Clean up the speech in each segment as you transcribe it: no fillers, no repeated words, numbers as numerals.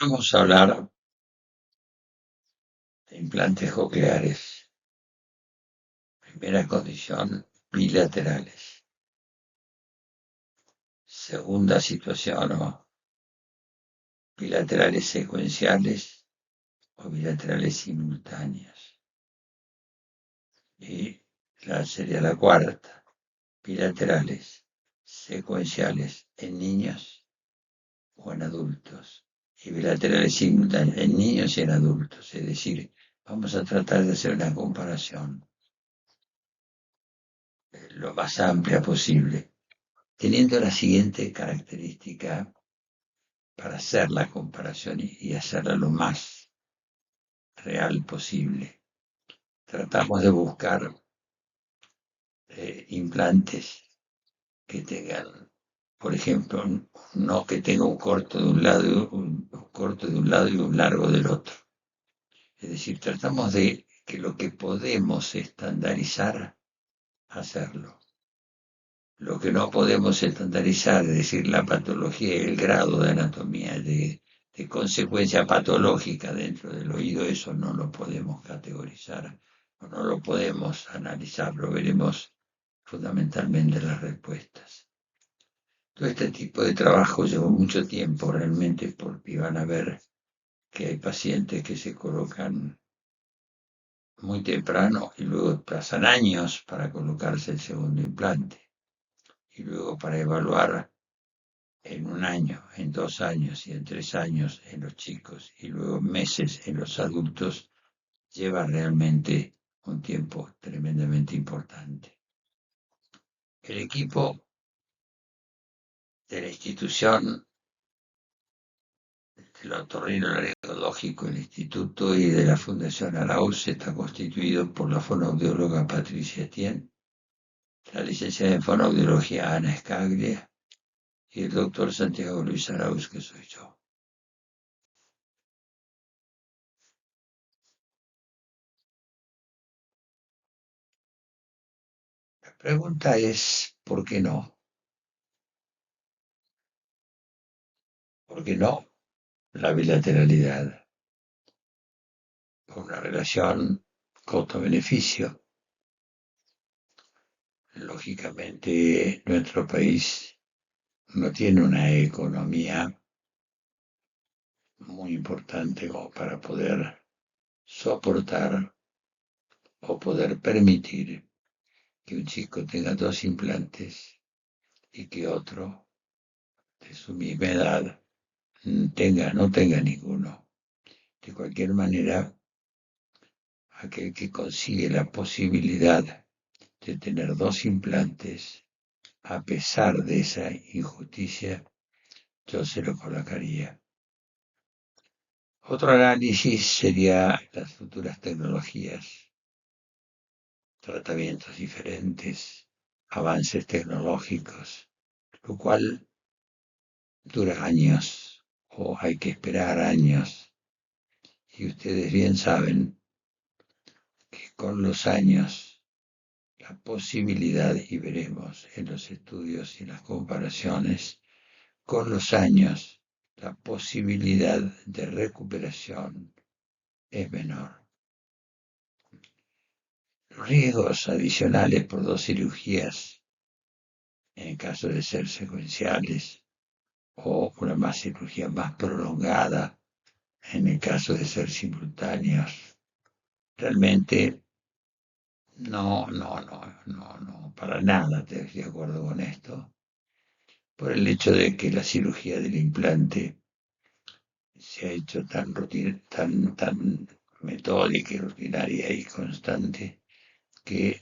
Vamos a hablar de implantes cocleares. Primera condición, bilaterales. Segunda situación, bilaterales secuenciales o bilaterales simultáneos. Y sería la cuarta, bilaterales secuenciales en niños o en adultos. Y bilaterales simultáneos en niños y en adultos. Es decir, vamos a tratar de hacer una comparación lo más amplia posible, teniendo la siguiente característica para hacer la comparación y hacerla lo más real posible. Tratamos de buscar implantes que tengan, por ejemplo, no que tenga un corto de un lado, un corto de un lado y un largo del otro. Es decir, tratamos de que lo que podemos estandarizar, hacerlo. Lo que no podemos estandarizar, es decir, la patología y el grado de anatomía, de consecuencia patológica dentro del oído, eso no lo podemos categorizar, o no lo podemos analizar, lo veremos fundamentalmente en las respuestas. Todo este tipo de trabajo llevó mucho tiempo realmente porque van a ver que hay pacientes que se colocan muy temprano y luego pasan años para colocarse el segundo implante y luego para evaluar en un año, en 2 años y en 3 años en los chicos y luego meses en los adultos, lleva realmente un tiempo tremendamente importante. El equipo de la institución del otorrinolaringológico, el instituto y de la Fundación Arauz está constituido por la fonoaudióloga Patricia Tien, la licenciada en fonoaudiología Ana Escaglia y el doctor Santiago Luis Arauz, que soy yo. La pregunta es, ¿por qué no? ¿Por qué no la bilateralidad? Por una relación costo-beneficio. Lógicamente, nuestro país no tiene una economía muy importante como para poder soportar o poder permitir que un chico tenga 2 implantes y que otro de su misma edad no tenga ninguno. De cualquier manera, aquel que consigue la posibilidad de tener 2 implantes, a pesar de esa injusticia, yo se lo colocaría. Otro análisis sería las futuras tecnologías, tratamientos diferentes, avances tecnológicos, lo cual dura años o hay que esperar años. Y ustedes bien saben que con los años la posibilidad, y veremos en los estudios y las comparaciones, con los años la posibilidad de recuperación es menor. Los riesgos adicionales por 2 cirugías, en caso de ser secuenciales, o una cirugía más prolongada, en el caso de ser simultáneos, realmente no, para nada estoy de acuerdo con esto, por el hecho de que la cirugía del implante se ha hecho tan metódica y rutinaria y constante que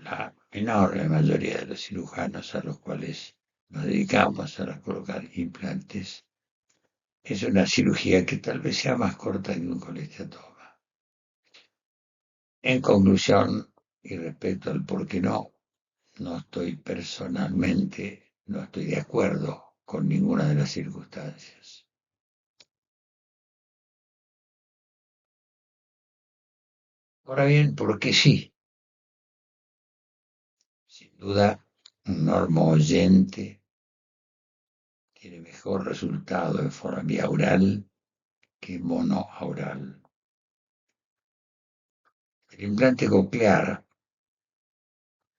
la enorme mayoría de los cirujanos a los cuales nos dedicamos a colocar implantes es una cirugía que tal vez sea más corta que un colesteatoma. En conclusión, y respecto al por qué no, no estoy de acuerdo con ninguna de las circunstancias. Ahora bien, ¿por qué sí? Sin duda, un normo oyente tiene mejor resultado en forma biaural que monoaural. El implante coclear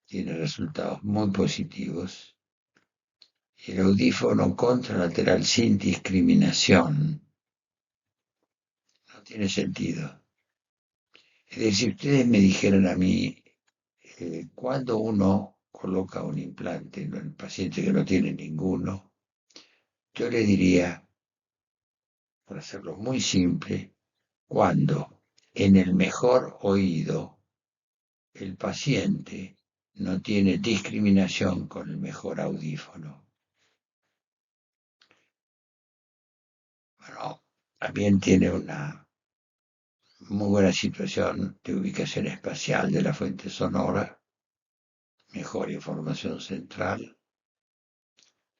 tiene resultados muy positivos y el audífono contralateral sin discriminación no tiene sentido. Es decir, si ustedes me dijeran a mí, cuando uno coloca un implante en el paciente que no tiene ninguno, yo le diría, para hacerlo muy simple, cuando en el mejor oído el paciente no tiene discriminación con el mejor audífono. Bueno, también tiene una muy buena situación de ubicación espacial de la fuente sonora, mejor información central.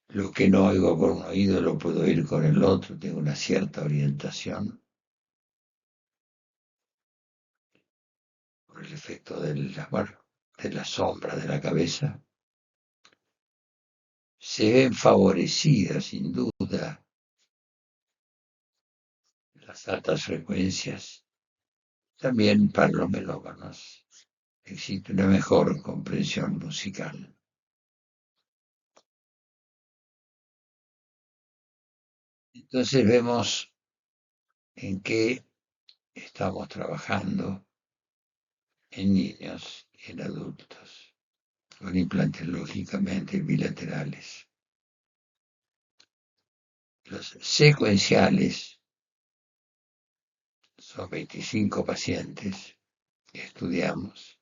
Lo que no oigo con un oído lo puedo oír con el otro, tengo una cierta orientación por el efecto de la sombra de la cabeza. Se ven favorecidas, sin duda, las altas frecuencias. También para los melómanos existe una mejor comprensión musical. Entonces vemos en qué estamos trabajando en niños y en adultos, con implantes lógicamente bilaterales. Los secuenciales son 25 pacientes que estudiamos.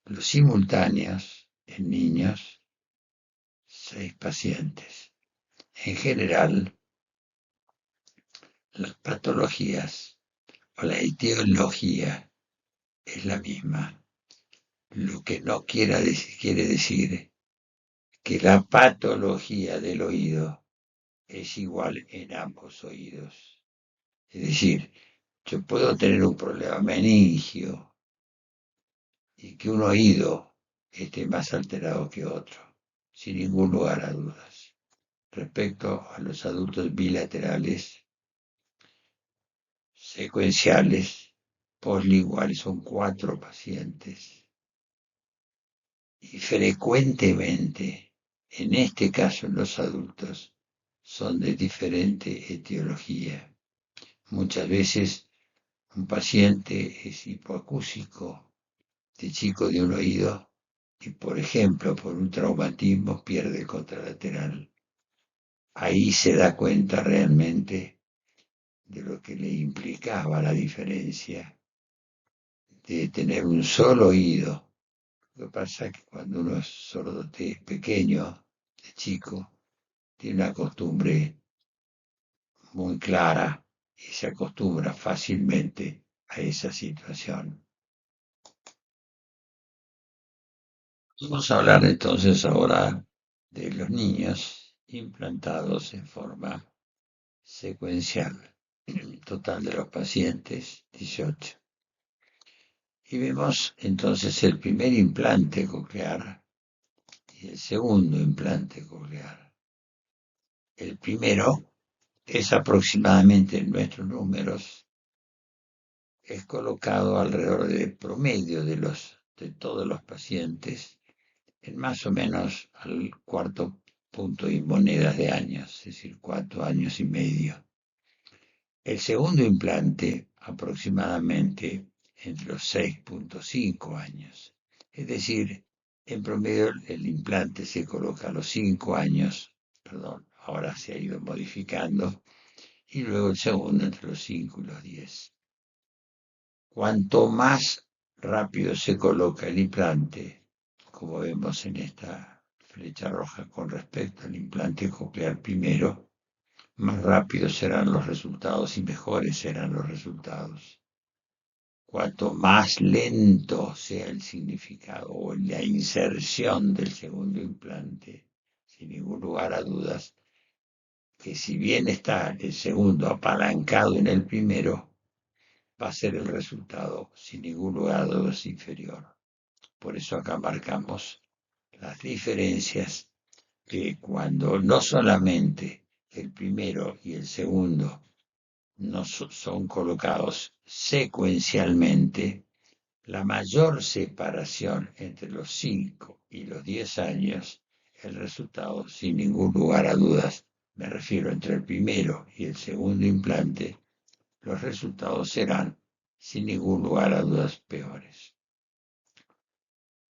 Los simultáneos en niños, 6 pacientes. En general, las patologías o la etiología es la misma, lo que no quiere decir que la patología del oído es igual en ambos oídos. Es decir, yo puedo tener un problema meningio y que un oído esté más alterado que otro, sin ningún lugar a dudas. Respecto a los adultos bilaterales, secuenciales, poslinguales, son 4 pacientes. Y frecuentemente, en este caso en los adultos, son de diferente etiología. Muchas veces un paciente es hipoacúsico de chico de un oído y, por ejemplo, por un traumatismo pierde el contralateral. Ahí se da cuenta realmente de lo que le implicaba la diferencia de tener un solo oído. Lo que pasa es que cuando uno es sordo de pequeño, de chico, tiene una costumbre muy clara y se acostumbra fácilmente a esa situación. Vamos a hablar entonces ahora de los niños implantados en forma secuencial. Total de los pacientes, 18. Y vemos entonces el primer implante coclear y el segundo implante coclear. El primero es aproximadamente en nuestros números, es colocado alrededor del promedio de todos los pacientes en más o menos al cuarto punto y monedas de años, es decir, 4 años y medio. El segundo implante aproximadamente entre los 6,5 años. Es decir, en promedio el implante se coloca a los 5 años, perdón, ahora se ha ido modificando, y luego el segundo entre los 5 y los 10. Cuanto más rápido se coloca el implante, como vemos en esta flecha roja con respecto al implante coclear primero, más rápidos serán los resultados y mejores serán los resultados. Cuanto más lento sea el significado o la inserción del segundo implante, sin ningún lugar a dudas, que si bien está el segundo apalancado en el primero, va a ser el resultado sin ningún lugar a dudas inferior. Por eso acá marcamos las diferencias que cuando no solamente el primero y el segundo no son colocados secuencialmente, la mayor separación entre los 5 y los 10 años, el resultado, sin ningún lugar a dudas, me refiero entre el primero y el segundo implante, los resultados serán, sin ningún lugar a dudas, peores.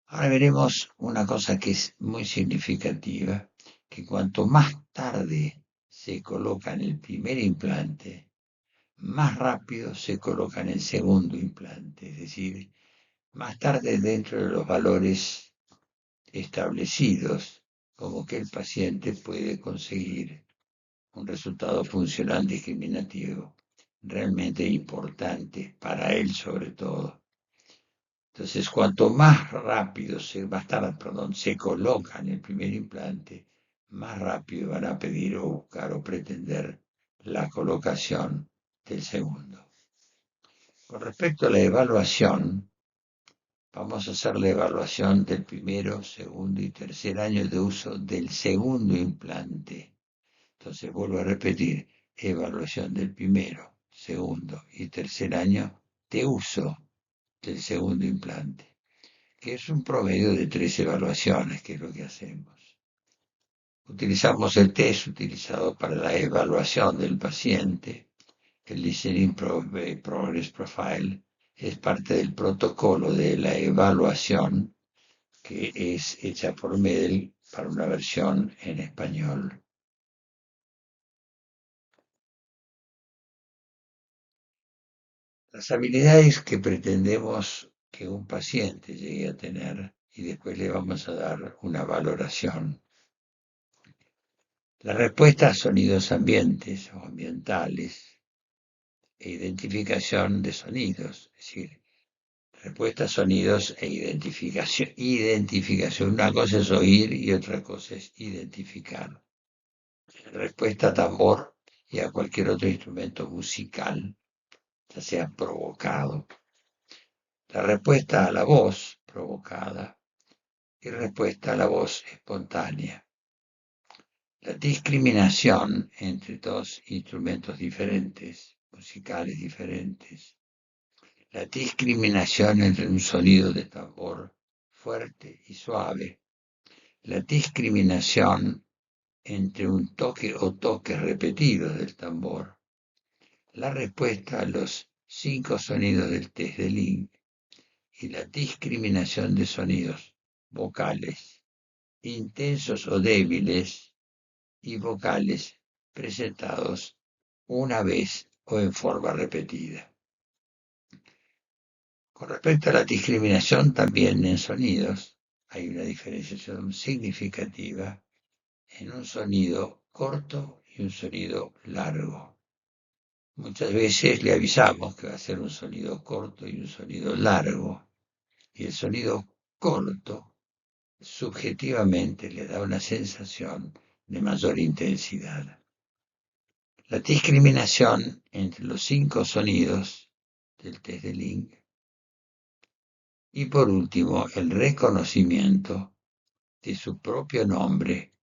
Ahora veremos una cosa que es muy significativa, que cuanto más tarde se coloca en el primer implante, más rápido se coloca en el segundo implante, es decir, más tarde dentro de los valores establecidos, como que el paciente puede conseguir un resultado funcional discriminativo realmente importante para él sobre todo. Entonces, cuanto más rápido se coloca en el primer implante, más rápido van a pedir o buscar o pretender la colocación del segundo. Con respecto a la evaluación, vamos a hacer la evaluación del primero, segundo y tercer año de uso del segundo implante. Entonces, vuelvo a repetir, evaluación del primero, segundo y tercer año de uso del segundo implante, que es un promedio de 3 evaluaciones, que es lo que hacemos. Utilizamos el test utilizado para la evaluación del paciente. El Listening Progress Profile es parte del protocolo de la evaluación que es hecha por Medel para una versión en español. Las habilidades que pretendemos que un paciente llegue a tener, y después le vamos a dar una valoración. La respuesta a sonidos ambientes o ambientales e identificación de sonidos, es decir, respuesta a sonidos e identificación. Identificación, una cosa es oír y otra cosa es identificar. Respuesta a tambor y a cualquier otro instrumento musical, ya sea provocado. La respuesta a la voz provocada y respuesta a la voz espontánea. La discriminación entre dos instrumentos diferentes, musicales diferentes. La discriminación entre un sonido de tambor fuerte y suave. La discriminación entre un toque o toques repetidos del tambor. La respuesta a los 5 sonidos del test de Link y la discriminación de sonidos vocales intensos o débiles y vocales presentados una vez o en forma repetida. Con respecto a la discriminación también en sonidos, hay una diferenciación significativa en un sonido corto y un sonido largo. Muchas veces le avisamos que va a ser un sonido corto y un sonido largo, y el sonido corto subjetivamente le da una sensación de mayor intensidad. La discriminación entre los 5 sonidos del test de Link. Y por último, el reconocimiento de su propio nombre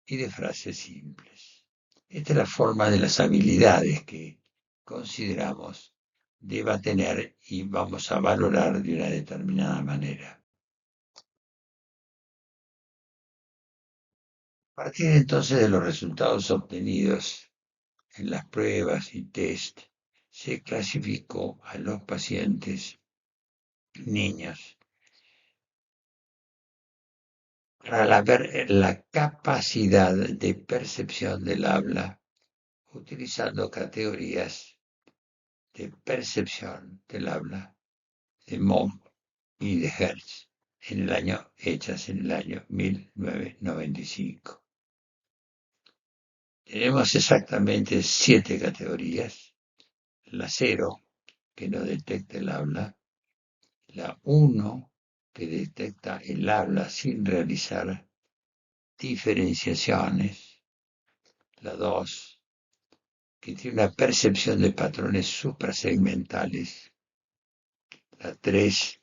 y de frases simples. Esta es la forma de las habilidades que consideramos deba tener y vamos a valorar de una determinada manera. A partir entonces de los resultados obtenidos en las pruebas y test, se clasificó a los pacientes niños para ver la capacidad de percepción del habla utilizando categorías de percepción del habla de Moog y de Hertz hechas en el año 1995. Tenemos exactamente 7 categorías. La 0, que no detecta el habla. La 1, que detecta el habla sin realizar diferenciaciones. La 2, que tiene una percepción de patrones suprasegmentales. La 3,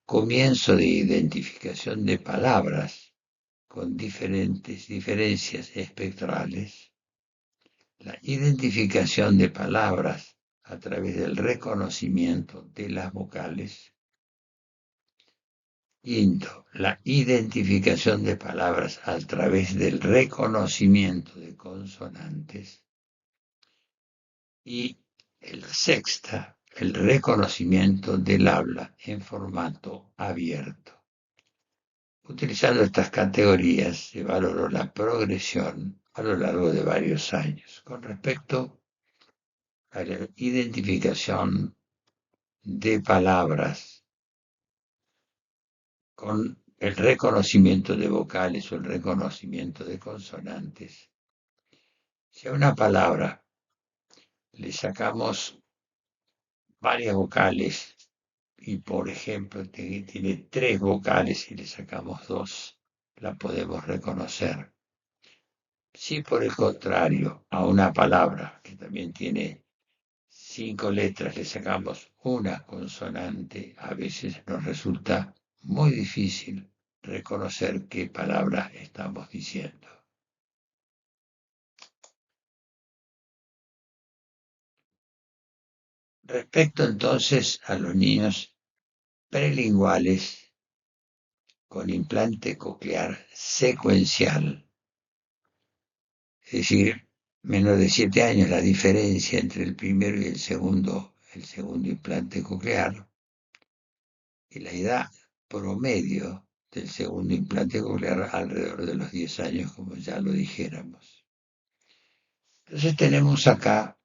comienzo de identificación de palabras con diferencias espectrales, la identificación de palabras a través del reconocimiento de las vocales. Quinto, la identificación de palabras a través del reconocimiento de consonantes. Y la sexta, el reconocimiento del habla en formato abierto. Utilizando estas categorías se valoró la progresión a lo largo de varios años con respecto a la identificación de palabras con el reconocimiento de vocales o el reconocimiento de consonantes. Si a una palabra le sacamos varias vocales y, por ejemplo, tiene 3 vocales y le sacamos 2, la podemos reconocer. Si por el contrario a una palabra que también tiene 5 letras le sacamos una consonante, a veces nos resulta muy difícil reconocer qué palabra estamos diciendo. Respecto entonces a los niños prelinguales con implante coclear secuencial, es decir, menos de 7 años la diferencia entre el primero y el segundo implante coclear, y la edad promedio del segundo implante coclear alrededor de los 10 años, como ya lo dijéramos. Entonces tenemos acá,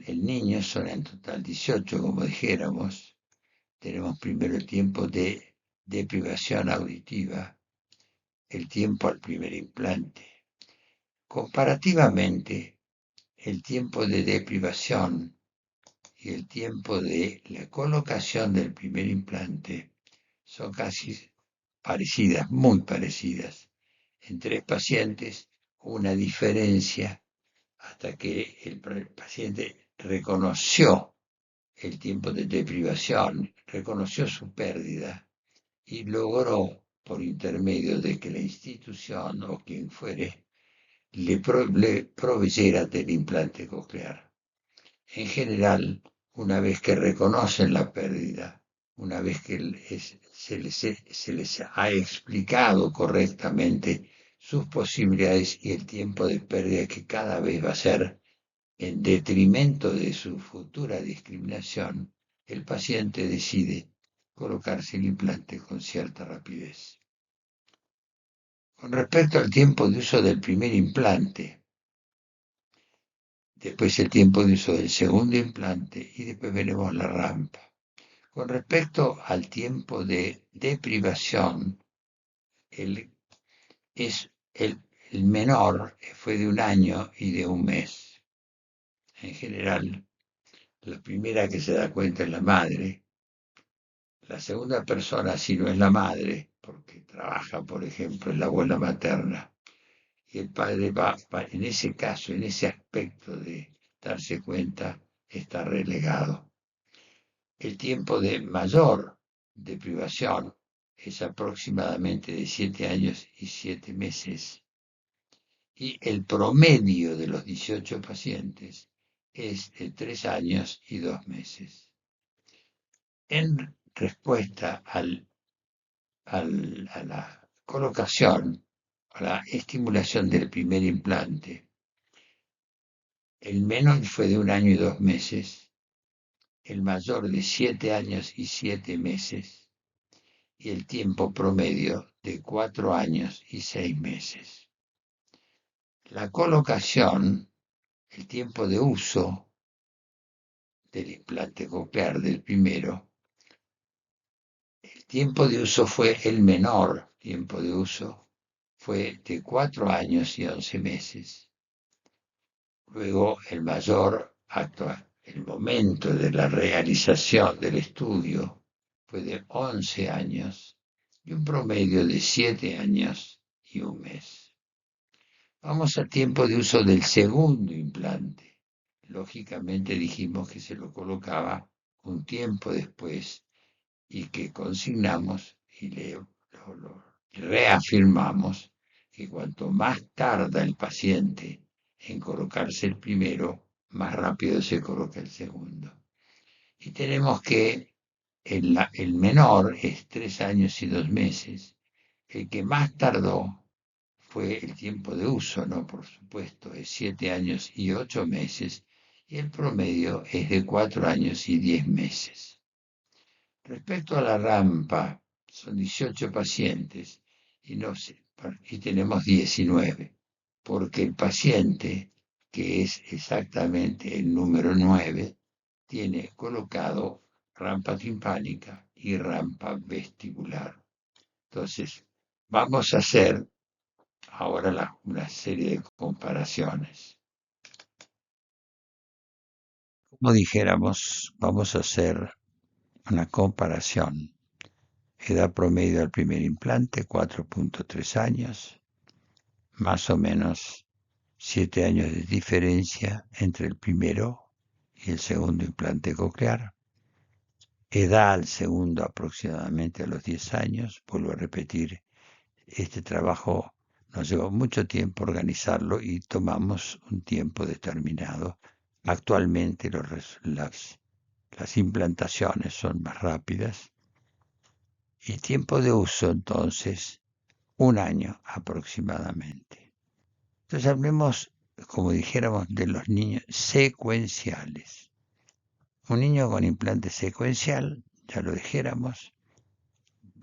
el niño son en total 18, como dijéramos. Tenemos primero el tiempo de deprivación auditiva, el tiempo al primer implante. Comparativamente, el tiempo de deprivación y el tiempo de la colocación del primer implante son casi parecidas, muy parecidas. En 3 pacientes, una diferencia hasta que el paciente reconoció el tiempo de deprivación, reconoció su pérdida y logró, por intermedio de que la institución o quien fuere, le proveyera del implante coclear. En general, una vez que reconocen la pérdida, una vez que se les ha explicado correctamente sus posibilidades y el tiempo de pérdida que cada vez va a ser en detrimento de su futura discriminación, el paciente decide colocarse el implante con cierta rapidez. Con respecto al tiempo de uso del primer implante, después el tiempo de uso del segundo implante y después veremos la rampa. Con respecto al tiempo de deprivación, el menor fue de 1 año y de 1 mes. En general, la primera que se da cuenta es la madre. La segunda persona, si no es la madre, porque trabaja, por ejemplo, es la abuela materna, y el padre va en ese caso, en ese aspecto de darse cuenta, está relegado. El tiempo de mayor deprivación es aproximadamente de 7 años y 7 meses. Y el promedio de los 18 pacientes es de 3 años y 2 meses. En respuesta a la colocación, a la estimulación del primer implante, el menor fue de 1 año y 2 meses, el mayor de 7 años y 7 meses, y el tiempo promedio de 4 años y 6 meses. La colocación, el tiempo de uso del implante coclear del primero, el tiempo de uso fue el menor tiempo de uso, fue de 4 años y 11 meses. Luego el mayor el momento de la realización del estudio fue de 11 años y un promedio de 7 años y 1 mes. Vamos al tiempo de uso del segundo implante. Lógicamente dijimos que se lo colocaba un tiempo después y que consignamos y lo reafirmamos que cuanto más tarda el paciente en colocarse el primero, más rápido se coloca el segundo. Y tenemos que el menor es 3 años y 2 meses. El que más tardó fue el tiempo de uso, ¿no? Por supuesto, es 7 años y 8 meses. Y el promedio es de 4 años y 10 meses. Respecto a la rampa, son 18 pacientes y, no sé, y tenemos 19, porque el paciente, que es exactamente el número 9, tiene colocado rampa timpánica y rampa vestibular. Entonces, vamos a hacer ahora una serie de comparaciones. Como dijéramos, vamos a hacer una comparación. Edad promedio del primer implante, 4.3 años, más o menos 7 años de diferencia entre el primero y el segundo implante coclear. Edad al segundo aproximadamente a los 10 años. Vuelvo a repetir, este trabajo nos llevó mucho tiempo organizarlo y tomamos un tiempo determinado. Actualmente las implantaciones son más rápidas. Y tiempo de uso, entonces, 1 año aproximadamente. Entonces hablemos, como dijéramos, de los niños secuenciales. Un niño con implante secuencial, ya lo dijéramos,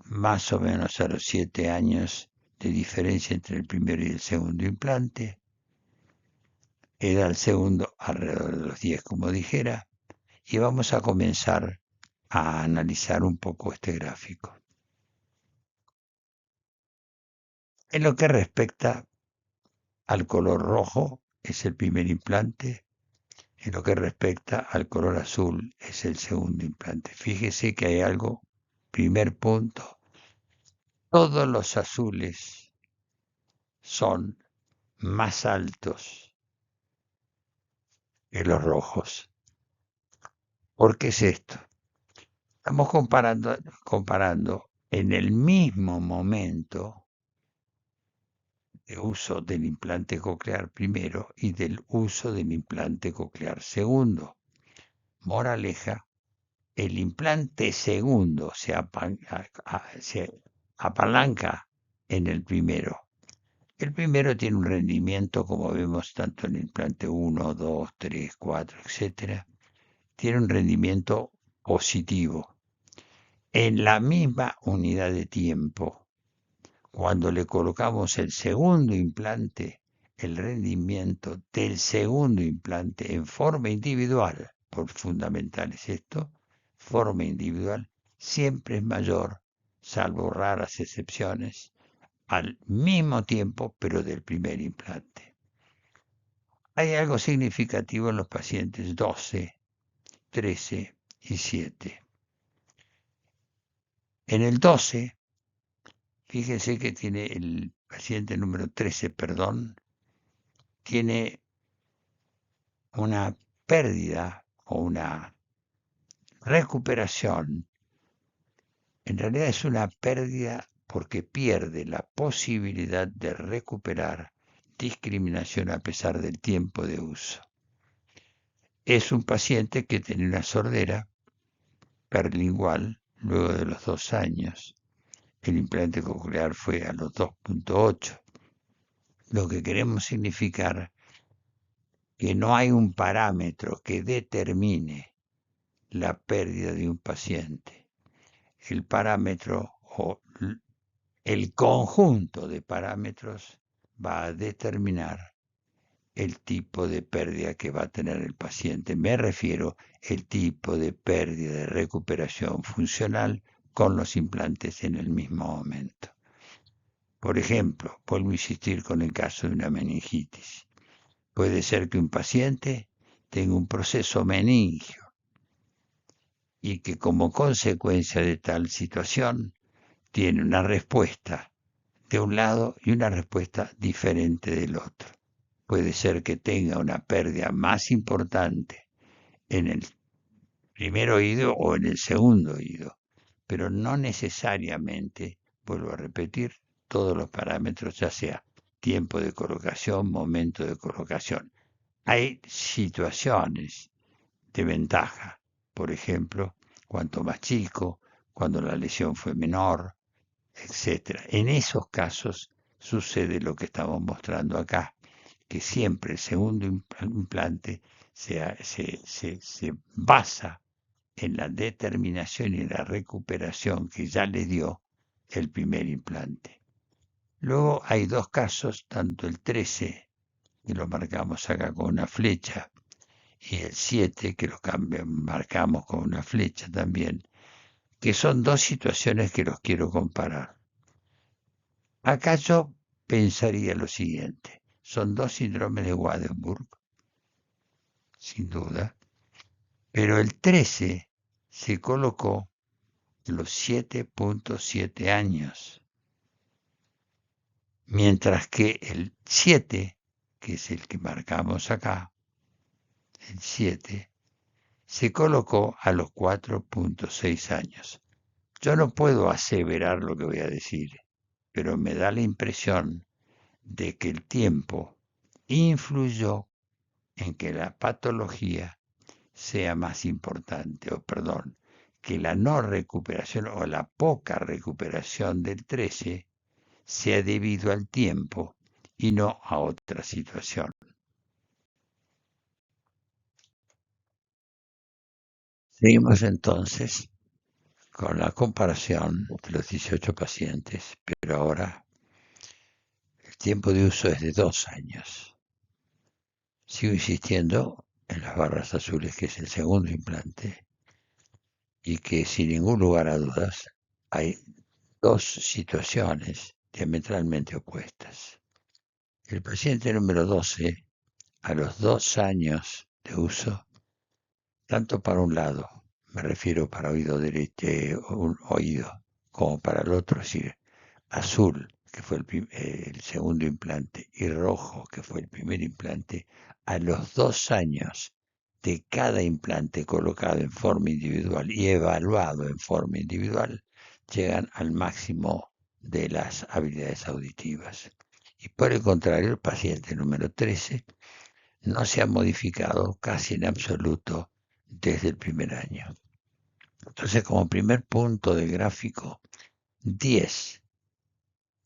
más o menos a los 7 años de diferencia entre el primero y el segundo implante. Era el segundo alrededor de los 10, como dijera. Y vamos a comenzar a analizar un poco este gráfico. En lo que respecta al color rojo, es el primer implante. En lo que respecta al color azul, es el segundo implante. Fíjese que hay algo, primer punto, todos los azules son más altos que los rojos. ¿Por qué es esto? Estamos comparando en el mismo momento de uso del implante coclear primero y del uso del implante coclear segundo. Moraleja, el implante segundo se apalanca en el primero. El primero tiene un rendimiento, como vemos tanto en el implante 1, 2, 3, 4, etcétera, tiene un rendimiento positivo. En la misma unidad de tiempo, cuando le colocamos el segundo implante, el rendimiento del segundo implante en forma individual, por fundamental es esto, forma individual, siempre es mayor, salvo raras excepciones, al mismo tiempo, pero del primer implante. Hay algo significativo en los pacientes 12, 13 y 7. En el 12, fíjense que tiene el paciente número 13, tiene una pérdida o una recuperación. En realidad es una pérdida porque pierde la posibilidad de recuperar discriminación a pesar del tiempo de uso. Es un paciente que tiene una sordera perlingual luego de los 2 años. El implante coclear fue a los 2.8. Lo que queremos significar que no hay un parámetro que determine la pérdida de un paciente. El parámetro o el conjunto de parámetros va a determinar el tipo de pérdida que va a tener el paciente. Me refiero al tipo de pérdida de recuperación funcional con los implantes en el mismo momento. Por ejemplo, vuelvo a insistir con el caso de una meningitis. Puede ser que un paciente tenga un proceso meningio y que como consecuencia de tal situación tiene una respuesta de un lado y una respuesta diferente del otro. Puede ser que tenga una pérdida más importante en el primer oído o en el segundo oído, pero no necesariamente, vuelvo a repetir, todos los parámetros, ya sea tiempo de colocación, momento de colocación. Hay situaciones de ventaja, por ejemplo, cuanto más chico, cuando la lesión fue menor, etcétera. En esos casos sucede lo que estamos mostrando acá, que siempre el segundo implante se basa en la determinación y la recuperación que ya le dio el primer implante. Luego hay dos casos, tanto el 13, que lo marcamos acá con una flecha, y el 7, que lo marcamos con una flecha también, que son dos situaciones que los quiero comparar. Acá yo pensaría lo siguiente, son dos síndromes de Waardenburg, sin duda, pero el 13 se colocó los 7.7 años, mientras que el 7, que es el que marcamos acá, el 7, se colocó a los 4.6 años. Yo no puedo aseverar lo que voy a decir, pero me da la impresión de que el tiempo influyó en que la patología sea más importante, o perdón, que la no recuperación o la poca recuperación del 13 sea debido al tiempo y no a otra situación. Seguimos entonces con la comparación de los 18 pacientes, pero ahora el tiempo de uso es de 2 años. Sigo insistiendo en las barras azules, que es el segundo implante, y que sin ningún lugar a dudas hay dos situaciones diametralmente opuestas. El paciente número 12, a los 2 años de uso, tanto para un lado, me refiero para oído derecho, un oído, como para el otro, es decir, azul, que fue el segundo implante, y rojo, que fue el primer implante, a los 2 años de cada implante colocado en forma individual y evaluado en forma individual, llegan al máximo de las habilidades auditivas. Y por el contrario, el paciente número 13 no se ha modificado casi en absoluto desde el primer año. Entonces, como primer punto del gráfico, 10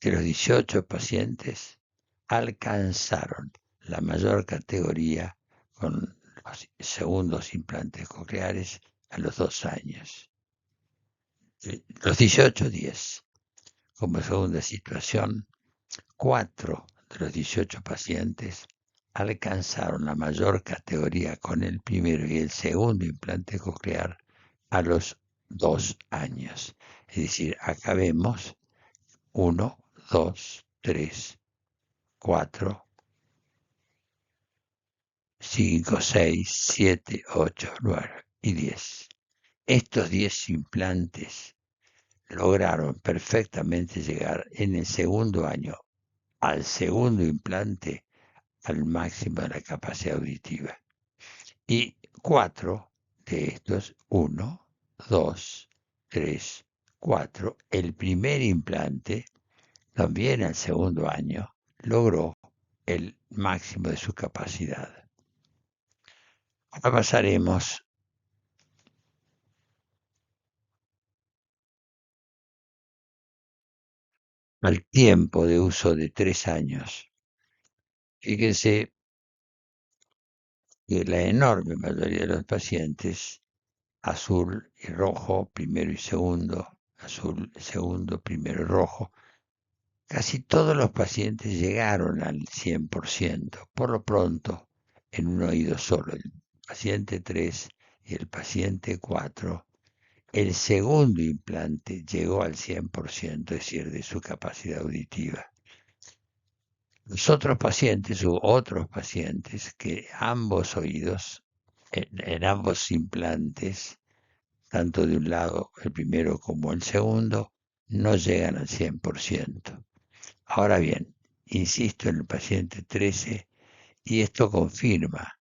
de los 18 pacientes alcanzaron la mayor categoría con los segundos implantes cocleares a los 2 años. Los 18, 10. Como segunda situación, 4 de los 18 pacientes alcanzaron la mayor categoría con el primero y el segundo implante coclear a los 2 años. Es decir, acá vemos 1, 2, 3, 4, 5, 6, 7, 8, 9 y 10. Estos 10 implantes lograron perfectamente llegar en el segundo año al segundo implante al máximo de la capacidad auditiva. Y 4 de estos, 1, 2, 3, 4, el primer implante, también al segundo año, logró el máximo de su capacidad. Ahora pasaremos al tiempo de uso de 3 años. Fíjense que la enorme mayoría de los pacientes, azul y rojo, primero y segundo, azul, segundo, primero y rojo, casi todos los pacientes llegaron al 100%, por lo pronto, en un oído solo, el paciente 3 y el paciente 4. El segundo implante llegó al 100%, es decir, de su capacidad auditiva. Los otros pacientes, hubo otros pacientes que ambos oídos, en ambos implantes, tanto de un lado el primero como el segundo, no llegan al 100%. Ahora bien, insisto en el paciente 13 y esto confirma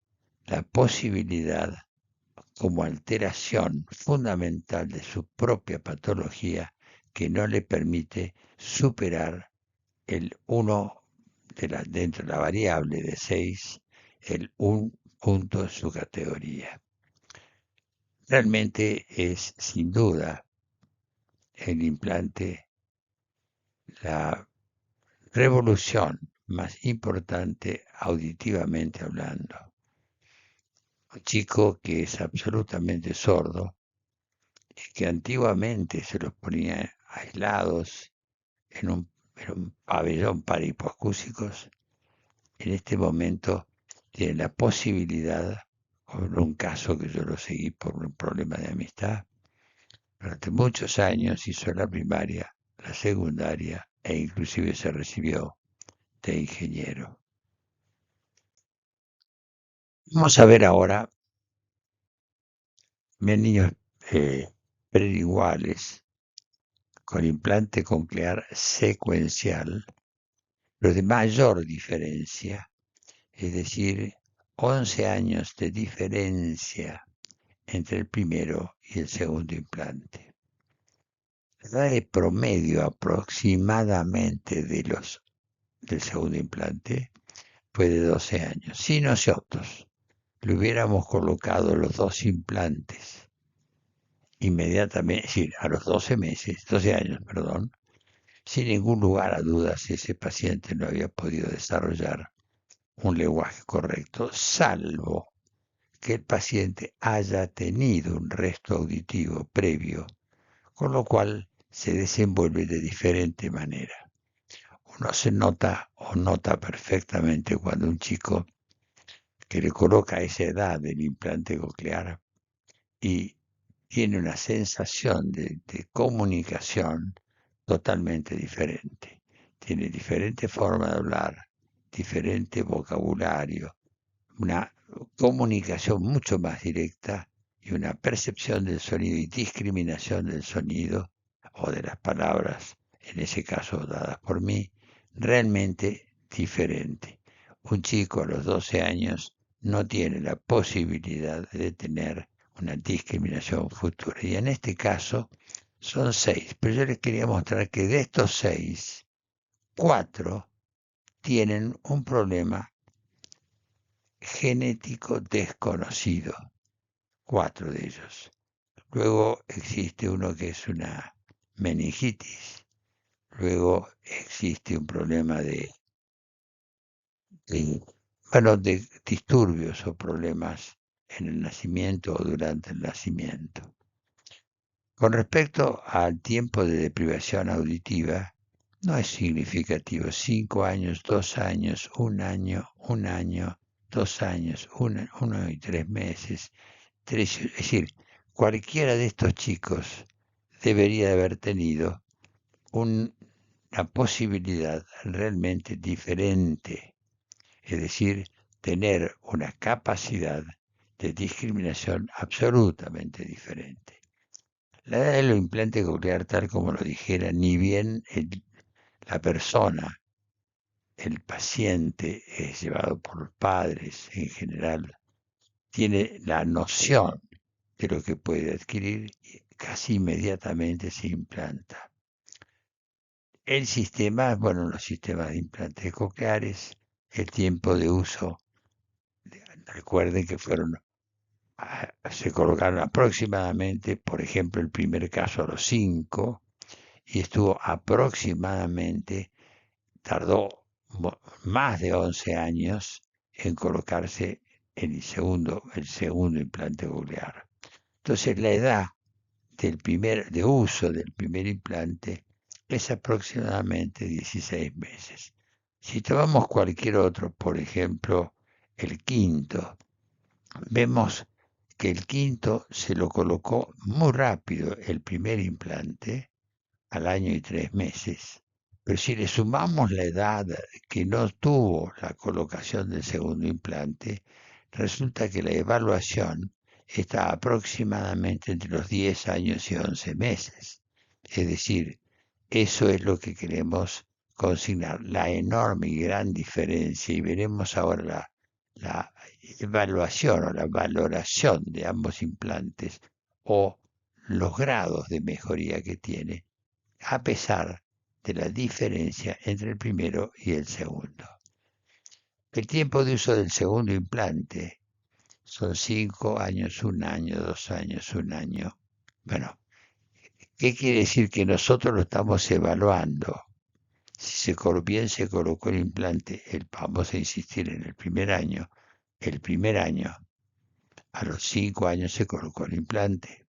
la posibilidad como alteración fundamental de su propia patología que no le permite superar el 1 dentro de la variable de 6, el 1 punto en su categoría. Realmente es, sin duda, el implante la revolución más importante auditivamente hablando. Un chico que es absolutamente sordo y que antiguamente se los ponía aislados en un pabellón para hipoacúsicos, en este momento tiene la posibilidad, con un caso que yo lo seguí por un problema de amistad, durante muchos años hizo la primaria, la secundaria e inclusive se recibió de ingeniero. Vamos a ver ahora, bien niños prelinguales con implante coclear secuencial, pero de mayor diferencia, es decir, 11 años de diferencia entre el primero y el segundo implante. La edad de promedio aproximadamente del segundo implante fue de 12 años. Si nosotros le hubiéramos colocado los dos implantes inmediatamente, es decir, a los 12 años, perdón, sin ningún lugar a dudas ese paciente no había podido desarrollar un lenguaje correcto, salvo que el paciente haya tenido un resto auditivo previo, con lo cual se desenvuelve de diferente manera. Uno se nota o nota perfectamente cuando un chico que le coloca a esa edad el implante coclear y tiene una sensación de comunicación totalmente diferente. Tiene diferente forma de hablar, diferente vocabulario, una comunicación mucho más directa y una percepción del sonido y discriminación del sonido o de las palabras, en ese caso dadas por mí, realmente diferente. Un chico a los 12 años no tiene la posibilidad de tener una discriminación futura. Y en este caso son 6, pero yo les quería mostrar que de estos 6, 4 tienen un problema genético desconocido, 4 de ellos. Luego existe uno que es una meningitis, luego existe un problema de, bueno, de disturbios o problemas en el nacimiento o durante el nacimiento. Con respecto al tiempo de deprivación auditiva, no es significativo. 5 años, 2 años, 1 año, 2 años, 1 y 3 meses. Es decir, cualquiera de estos chicos debería haber tenido una posibilidad realmente diferente, es decir, tener una capacidad de discriminación absolutamente diferente. La edad del implante coclear, tal como lo dijera, ni bien la persona, el paciente es llevado por los padres en general, tiene la noción de lo que puede adquirir, casi inmediatamente se implanta. El sistema, bueno, los sistemas de implantes cocleares, el tiempo de uso, recuerden que se colocaron aproximadamente, por ejemplo, el primer caso a los 5, y estuvo aproximadamente, tardó más de 11 años en colocarse el segundo implante coclear. Entonces la edad de uso del primer implante es aproximadamente 16 meses. Si tomamos cualquier otro, por ejemplo, el quinto, vemos que el quinto se lo colocó muy rápido el primer implante, al año y 3 meses. Pero si le sumamos la edad que no tuvo la colocación del segundo implante, resulta que la evaluación está aproximadamente entre los 10 años y 11 meses. Es decir, eso es lo que queremos consignar, la enorme y gran diferencia, y veremos ahora la evaluación o la valoración de ambos implantes o los grados de mejoría que tiene a pesar de la diferencia entre el primero y el segundo. El tiempo de uso del segundo implante son 5 años, 1 año, 2 años, 1 año. Bueno, ¿qué quiere decir? Que nosotros lo estamos evaluando. Si bien se colocó el implante, vamos a insistir en el primer año, a los 5 años se colocó el implante.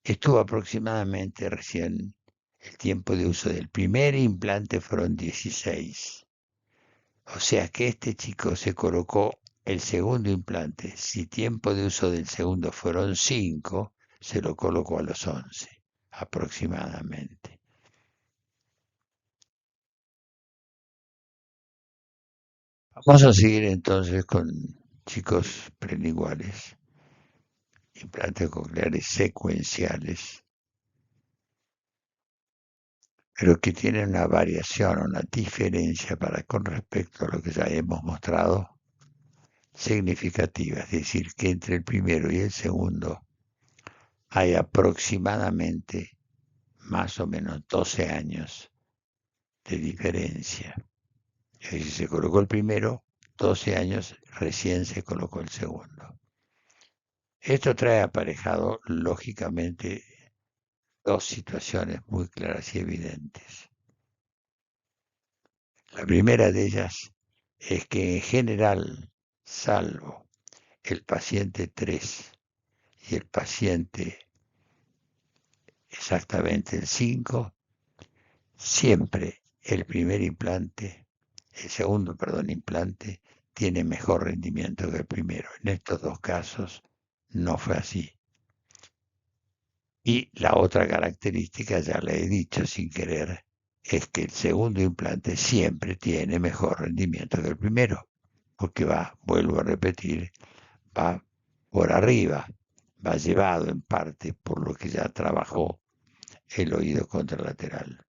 Estuvo aproximadamente recién, el tiempo de uso del primer implante fueron 16. O sea que este chico se colocó el segundo implante. Si tiempo de uso del segundo fueron 5, se lo colocó a los 11, aproximadamente. Vamos a seguir entonces con chicos prelinguales, implantes cocleares secuenciales, pero que tienen una variación o una diferencia con respecto a lo que ya hemos mostrado, significativa. Es decir, que entre el primero y el segundo hay aproximadamente más o menos 12 años de diferencia. Es decir, se colocó el primero, 12 años recién se colocó el segundo. Esto trae aparejado, lógicamente, dos situaciones muy claras y evidentes. La primera de ellas es que en general, salvo el paciente 3 y el paciente exactamente el 5, siempre el segundo, perdón, implante tiene mejor rendimiento que el primero. En estos dos casos no fue así. Y la otra característica, ya le he dicho sin querer, es que el segundo implante siempre tiene mejor rendimiento que el primero, porque vuelvo a repetir, va por arriba, va llevado en parte por lo que ya trabajó el oído contralateral.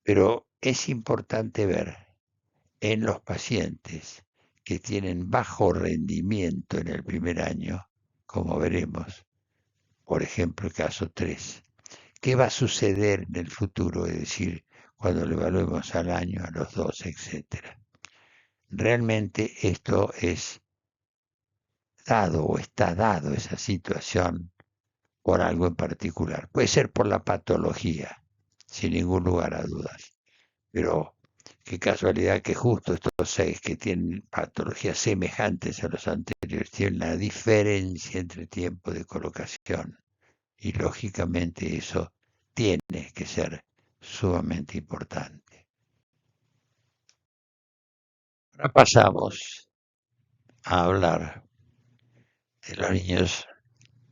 Pero es importante ver en los pacientes que tienen bajo rendimiento en el primer año, como veremos, por ejemplo, el caso 3, ¿qué va a suceder en el futuro? Es decir, cuando lo evaluemos al año, a los 2, etcétera. Realmente esto es dado o está dado esa situación por algo en particular. Puede ser por la patología, sin ningún lugar a dudas. Pero qué casualidad que justo estos 6 que tienen patologías semejantes a los anteriores tienen una diferencia entre tiempo de colocación. Y lógicamente eso tiene que ser sumamente importante. Ahora pasamos a hablar de los niños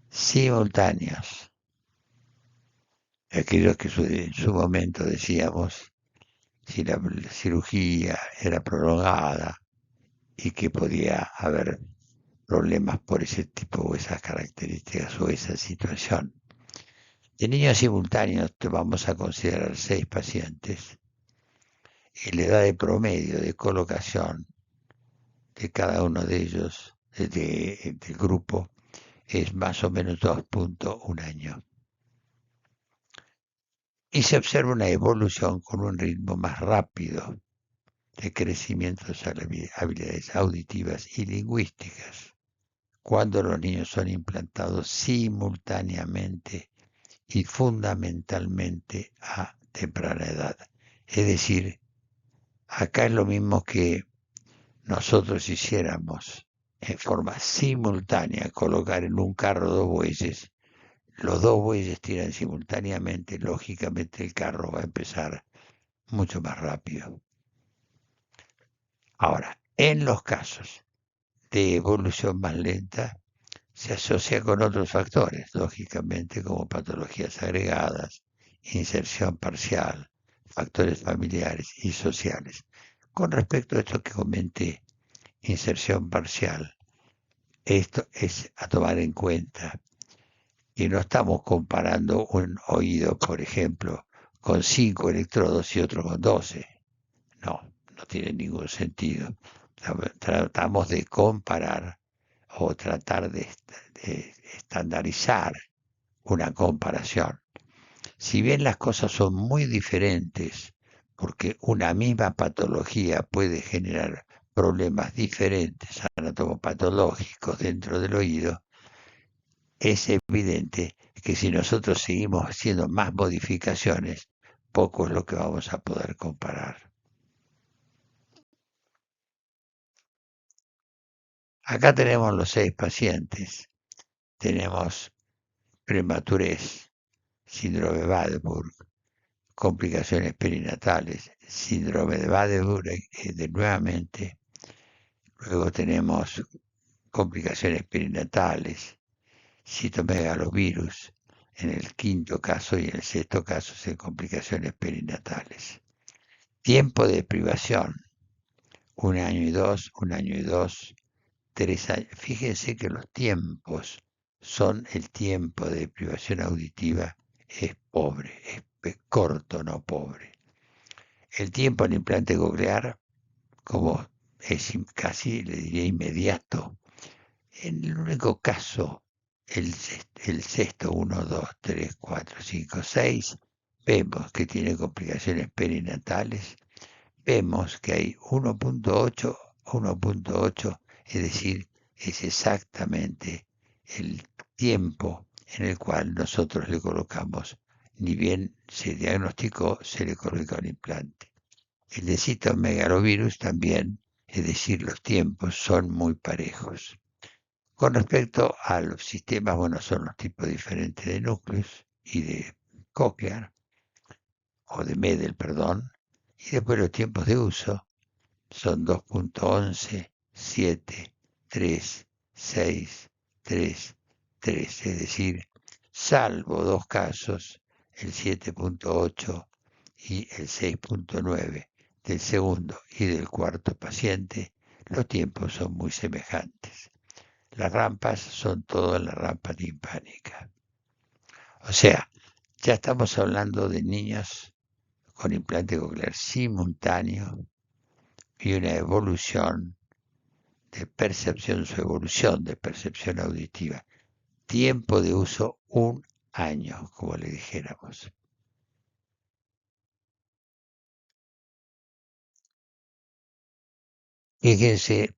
simultáneos, aquellos que en su momento decíamos si la cirugía era prolongada y que podía haber problemas por ese tipo o esas características o esa situación. De niños simultáneos te vamos a considerar 6 pacientes y la edad de promedio de colocación de cada uno de ellos, del grupo, es más o menos 2.1 años. Y se observa una evolución con un ritmo más rápido de crecimiento de las habilidades auditivas y lingüísticas cuando los niños son implantados simultáneamente y fundamentalmente a temprana edad. Es decir, acá es lo mismo que nosotros hiciéramos en forma simultánea colocar en un carro 2 bueyes. Los 2 bueyes tiran simultáneamente, lógicamente el carro va a empezar mucho más rápido. Ahora, en los casos de evolución más lenta, se asocia con otros factores, lógicamente como patologías agregadas, inserción parcial, factores familiares y sociales. Con respecto a esto que comenté, inserción parcial, esto es a tomar en cuenta que no estamos comparando un oído, por ejemplo, con 5 electrodos y otro con 12. No, no tiene ningún sentido. Tratamos de comparar o tratar de estandarizar una comparación. Si bien las cosas son muy diferentes, porque una misma patología puede generar problemas diferentes anatomopatológicos dentro del oído, es evidente que si nosotros seguimos haciendo más modificaciones, poco es lo que vamos a poder comparar. Acá tenemos los 6 pacientes. Tenemos prematurez, síndrome de Waardenburg, complicaciones perinatales, síndrome de Waardenburg nuevamente. Luego tenemos complicaciones perinatales, citomegalovirus en el 5.º caso y en el 6.º caso en complicaciones perinatales. Tiempo de privación, 1 año y 2, 1 año y 2, 3 años. Fíjense que los tiempos son el tiempo de privación auditiva es pobre, es corto, no pobre. El tiempo en implante coclear, como es casi, le diría, inmediato. En el único caso, el sexto, 1, 2, 3, 4, 5, 6, vemos que tiene complicaciones perinatales, vemos que hay 1.8, 1.8, es decir, es exactamente el tiempo en el cual nosotros le colocamos, ni bien se diagnosticó, se le coloca un implante. El de citomegalovirus también, es decir, los tiempos son muy parejos. Con respecto a los sistemas, bueno, son los tipos diferentes de núcleos y de Cochlear, o de Medel, perdón, y después los tiempos de uso son 2.11, 7, 3, 6, 3, 3, es decir, salvo 2 casos, el 7.8 y el 6.9 del segundo y del cuarto paciente, los tiempos son muy semejantes. Las rampas son todas las rampas timpánicas. O sea, ya estamos hablando de niños con implante coclear simultáneo y una evolución de percepción, su evolución de percepción auditiva. Tiempo de uso 1 año, como le dijéramos. Fíjense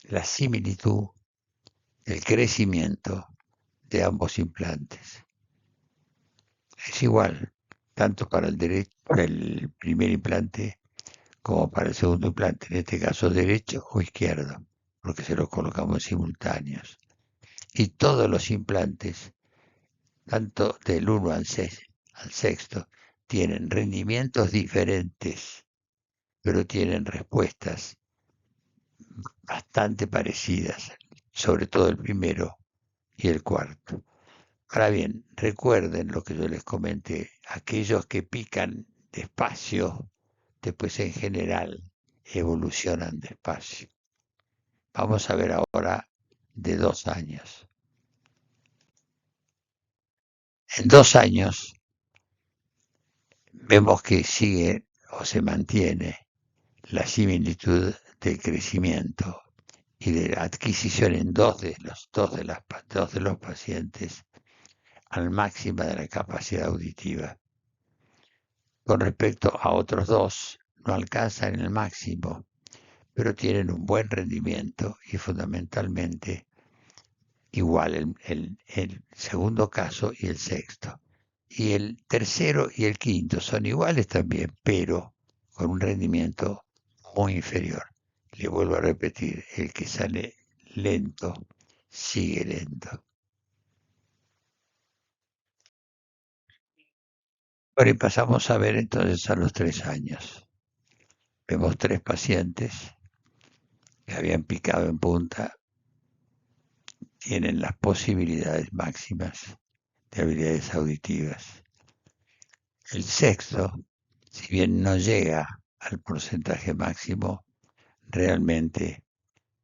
la similitud del crecimiento de ambos implantes. Es igual, tanto para el primer implante como para el segundo implante, en este caso derecho o izquierdo, porque se los colocamos simultáneos. Y todos los implantes, tanto del 1 al 6, al sexto, tienen rendimientos diferentes, pero tienen respuestas bastante parecidas, sobre todo el primero y el cuarto. Ahora bien, recuerden lo que yo les comenté, aquellos que pican despacio, después en general evolucionan despacio. Vamos a ver ahora de 2 años. En 2 años vemos que sigue o se mantiene la similitud del crecimiento y de la adquisición en dos de los pacientes al máximo de la capacidad auditiva. Con respecto a otros 2, no alcanzan el máximo, pero tienen un buen rendimiento y fundamentalmente igual el segundo caso y el sexto. Y el tercero y el quinto son iguales también, pero con un rendimiento muy inferior. Le vuelvo a repetir, el que sale lento, sigue lento. Bueno, y pasamos a ver entonces a los 3 años. Vemos 3 pacientes que habían picado en punta, tienen las posibilidades máximas de habilidades auditivas. El sexto, si bien no llega al porcentaje máximo, realmente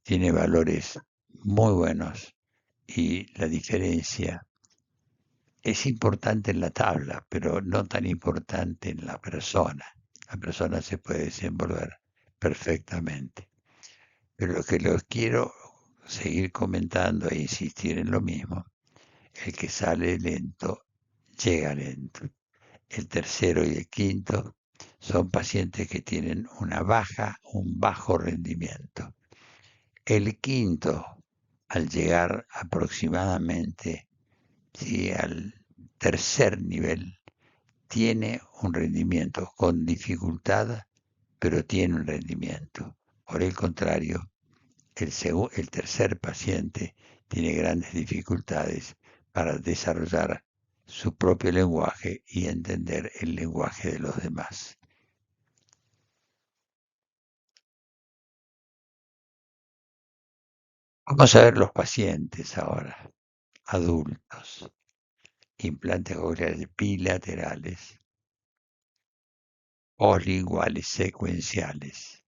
tiene valores muy buenos y la diferencia es importante en la tabla, pero no tan importante en la persona. La persona se puede desenvolver perfectamente. Pero lo que los quiero seguir comentando e insistir en lo mismo, el que sale lento, llega lento. El tercero y el quinto son pacientes que tienen un bajo rendimiento. El quinto, al llegar aproximadamente, ¿sí?, al tercer nivel, tiene un rendimiento con dificultad, pero tiene un rendimiento. Por el contrario, el tercer paciente tiene grandes dificultades para desarrollar su propio lenguaje y entender el lenguaje de los demás. Vamos a ver los pacientes ahora, adultos, implantes cocleares bilaterales, poslinguales secuenciales.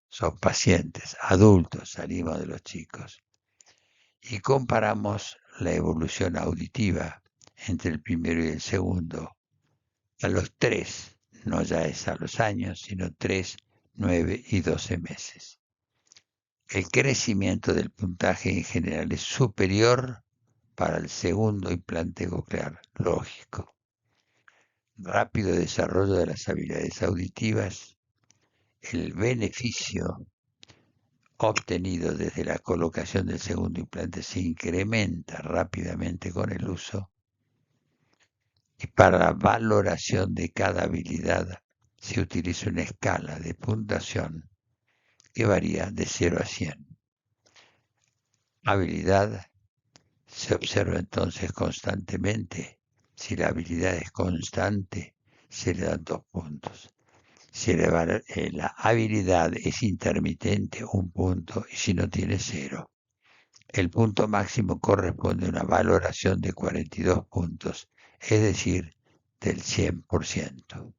Son pacientes adultos, salimos de los chicos, y comparamos la evolución auditiva entre el primero y el segundo a los 3, no ya es a los años, sino 3, 9 y 12 meses. El crecimiento del puntaje en general es superior para el segundo implante coclear, lógico. Rápido desarrollo de las habilidades auditivas, el beneficio obtenido desde la colocación del segundo implante se incrementa rápidamente con el uso, y para la valoración de cada habilidad se utiliza una escala de puntuación que varía de 0 a 100. Habilidad se observa entonces constantemente. Si la habilidad es constante, se le dan 2 puntos. Si la habilidad es intermitente, 1 punto, y si no tiene 0. El punto máximo corresponde a una valoración de 42 puntos, es decir, del 100%.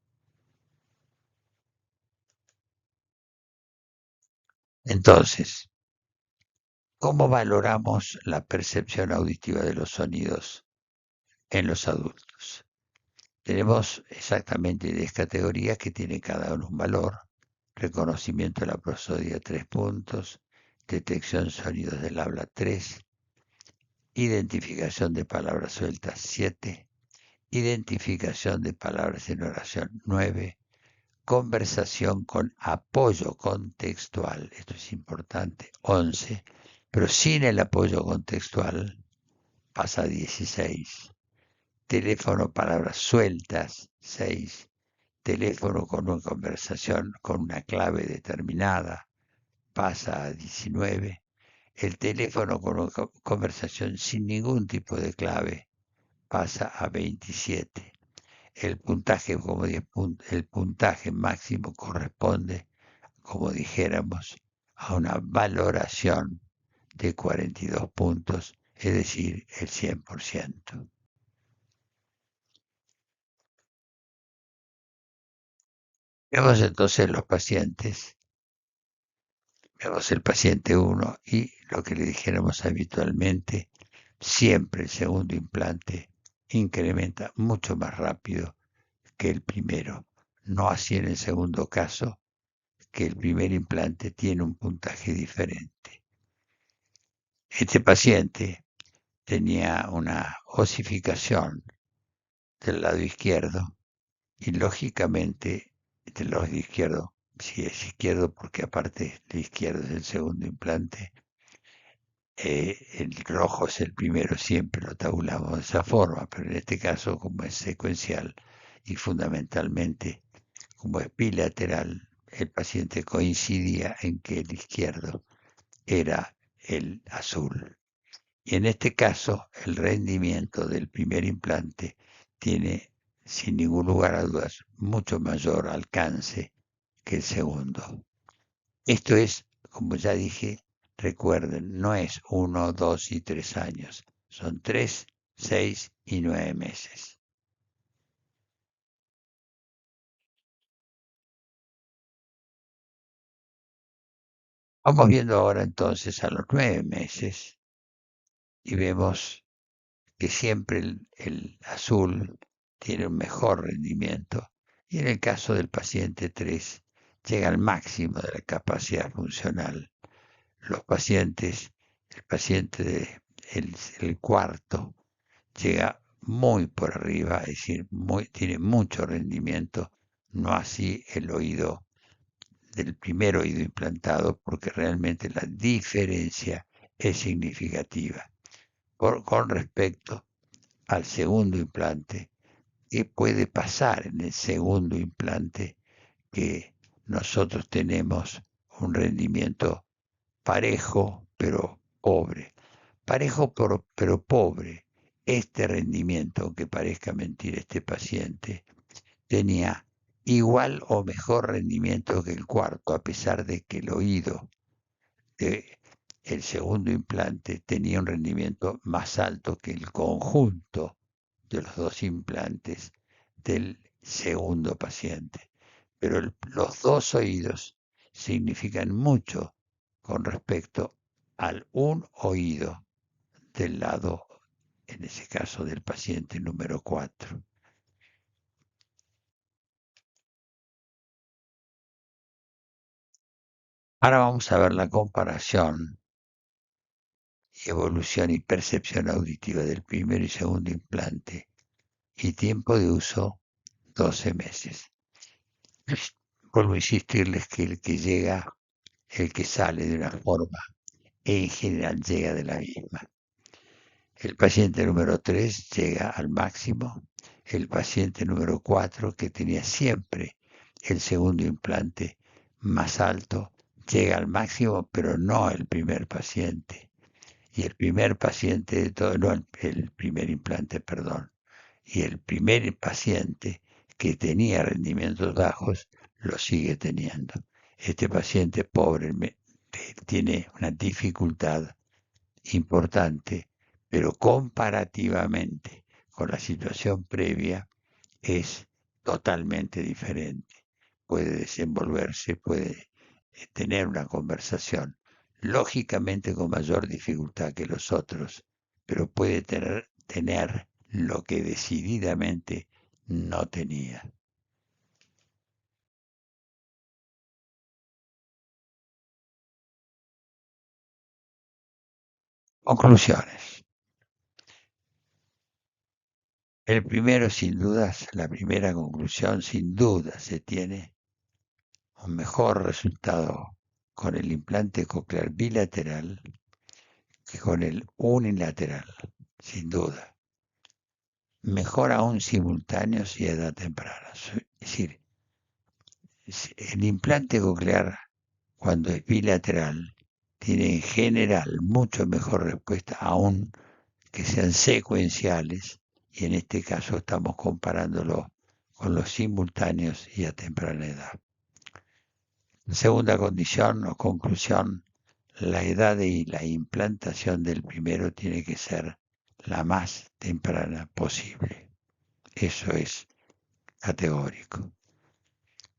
Entonces, ¿cómo valoramos la percepción auditiva de los sonidos en los adultos? Tenemos exactamente 10 categorías que tiene cada uno un valor. Reconocimiento de la prosodia 3 puntos, detección sonidos del habla 3, identificación de palabras sueltas 7, identificación de palabras en oración 9, conversación con apoyo contextual, esto es importante, 11, pero sin el apoyo contextual pasa a 16, teléfono palabras sueltas 6, teléfono con una conversación con una clave determinada pasa a 19, el teléfono con una conversación sin ningún tipo de clave pasa a 27. El puntaje, el puntaje máximo corresponde, como dijéramos, a una valoración de 42 puntos, es decir, el 100%. Vemos entonces los pacientes, vemos el paciente 1 y lo que le dijéramos habitualmente, siempre el segundo implante incrementa mucho más rápido que el primero. No así en el segundo caso, que el primer implante tiene un puntaje diferente. Este paciente tenía una osificación del lado izquierdo y lógicamente del lado izquierdo, si es izquierdo porque aparte el izquierdo es el segundo implante, el rojo es el primero, siempre lo tabulamos de esa forma, pero en este caso como es secuencial y fundamentalmente como es bilateral, el paciente coincidía en que el izquierdo era el azul. Y en este caso, el rendimiento del primer implante tiene, sin ningún lugar a dudas, mucho mayor alcance que el segundo. Esto es, como ya dije, recuerden, no es 1, 2 y 3 años, son 3, 6 y 9 meses. Vamos viendo ahora entonces a los 9 meses y vemos que siempre el azul tiene un mejor rendimiento y en el caso del paciente 3 llega al máximo de la capacidad funcional. Los pacientes, el paciente el cuarto llega muy por arriba, es decir, tiene mucho rendimiento, no así el oído del primer oído implantado, porque realmente la diferencia es significativa. Con respecto al segundo implante, ¿qué puede pasar en el segundo implante? Que nosotros tenemos un rendimiento parejo, pero pobre. Parejo, pero pobre. Este rendimiento, aunque parezca mentir este paciente, tenía igual o mejor rendimiento que el cuarto, a pesar de que el oído del segundo implante tenía un rendimiento más alto que el conjunto de los dos implantes del segundo paciente. Pero los dos oídos significan mucho con respecto al un oído del lado, en ese caso del paciente número 4. Ahora vamos a ver la comparación, evolución y percepción auditiva del primer y segundo implante y tiempo de uso 12 meses. Vuelvo a insistirles que el que llega, el que sale de una forma, en general llega de la misma. El paciente número 3 llega al máximo. El paciente número 4, que tenía siempre el segundo implante más alto, llega al máximo, pero no el primer paciente. Y el primer paciente de todo, no el primer implante, perdón. Y el primer paciente que tenía rendimientos bajos lo sigue teniendo. Este paciente pobre tiene una dificultad importante, pero comparativamente con la situación previa es totalmente diferente. Puede desenvolverse, puede tener una conversación, lógicamente con mayor dificultad que los otros, pero puede tener lo que decididamente no tenía. Conclusiones. El primero, sin dudas, la primera conclusión, sin duda, se tiene un mejor resultado con el implante coclear bilateral que con el unilateral, sin duda. Mejor aún simultáneos y a edad temprana. Es decir, el implante coclear, cuando es bilateral, tiene en general mucho mejor respuesta aún que sean secuenciales, y en este caso estamos comparándolo con los simultáneos y a temprana edad. Segunda condición o conclusión, la edad y la implantación del primero tiene que ser la más temprana posible. Eso es categórico.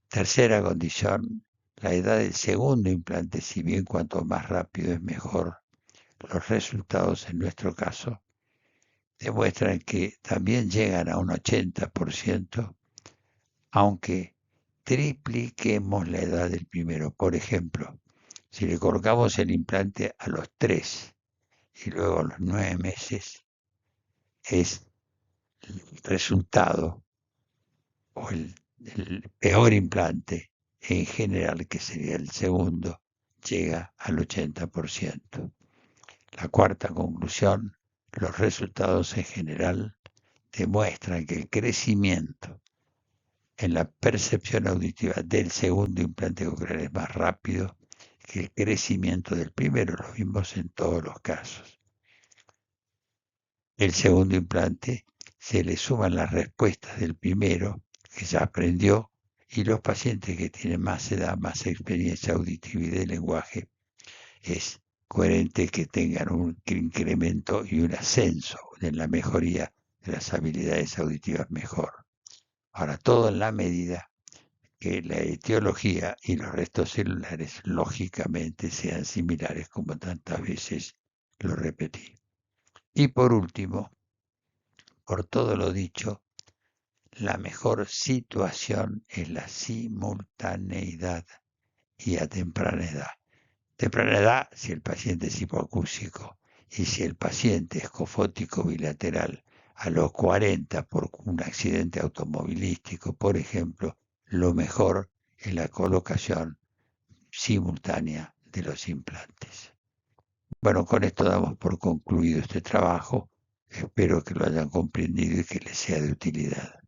Tercera condición, la edad del segundo implante, si bien cuanto más rápido es mejor, los resultados en nuestro caso demuestran que también llegan a un 80%, aunque tripliquemos la edad del primero. Por ejemplo, si le colocamos el implante a los 3 y luego a los 9 meses, es el resultado o el peor implante en general, que sería el segundo, llega al 80%. La cuarta conclusión, los resultados en general demuestran que el crecimiento en la percepción auditiva del segundo implante coclear es más rápido que el crecimiento del primero, lo vimos en todos los casos. El segundo implante se le suman las respuestas del primero, que ya aprendió, y los pacientes que tienen más edad, más experiencia auditiva y de lenguaje, es coherente que tengan un incremento y un ascenso en la mejoría de las habilidades auditivas mejor. Ahora, todo en la medida que la etiología y los restos celulares lógicamente sean similares, como tantas veces lo repetí. Y por último, por todo lo dicho, la mejor situación es la simultaneidad y a temprana edad. Temprana edad si el paciente es hipoacúsico, y si el paciente es cofótico bilateral a los 40 por un accidente automovilístico, por ejemplo, lo mejor es la colocación simultánea de los implantes. Bueno, con esto damos por concluido este trabajo. Espero que lo hayan comprendido y que les sea de utilidad.